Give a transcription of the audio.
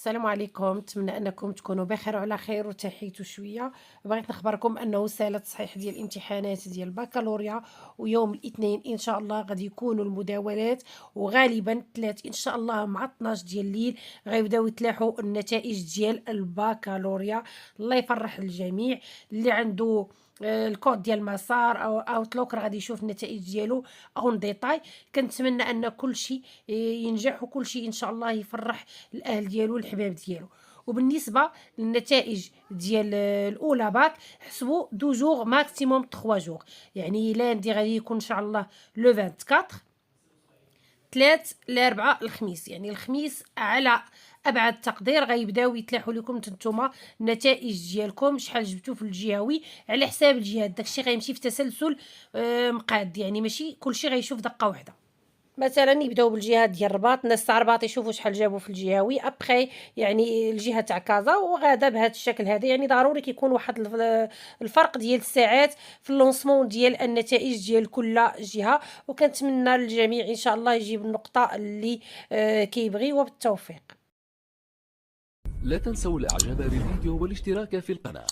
السلام عليكم، نتمنى انكم تكونوا بخير وعلى خير وتحيتوا شويه. بغيت نخبركم انه سالت تصحيح ديال الامتحانات ديال البكالوريا، ويوم الاثنين ان شاء الله غادي يكونوا المداولات، وغالبا الثلاث ان شاء الله مع 12 ديال الليل غيبداو يتلاحوا النتائج ديال البكالوريا. الله يفرح الجميع. اللي عنده الكود ديال المسار او اوتلوك راه غادي يشوف النتائج ديالو اون ديتاي. كنتمنى ان كل شيء ينجح، وكل شيء ان شاء الله يفرح الاهل ديالو والحباب ديالو. وبالنسبه للنتائج ديال الاولى باك، حسبوا دو جوغ ماكسيموم 3 جوغ، يعني لاندي غادي يكون ان شاء الله لو 24، ثلاث لاربعة الخميس، يعني الخميس على ابعد تقدير غيبداو يتلاحوا لكم نتوما النتائج ديالكم شحال جبتوا في الجهوي على حساب الجهات. داكشي غيمشي في تسلسل مقاد، يعني ماشي كلشي غيشوف دقه واحده. مثلا يبداو بالجهه ديال الرباط، الناس تاع الرباط يشوفوا شحال جابوا في الجهوي، ابخي يعني الجهه تاع كازا، وغادا بهذا الشكل هذا. يعني ضروري كيكون واحد الفرق ديال الساعات في اللونسمون ديال النتائج ديال كل جهه. وكنتمنى للجميع ان شاء الله يجيب النقطه اللي كيبغي، وبالتوفيق. لا تنسوا الاعجاب بالفيديو والاشتراك في القناة.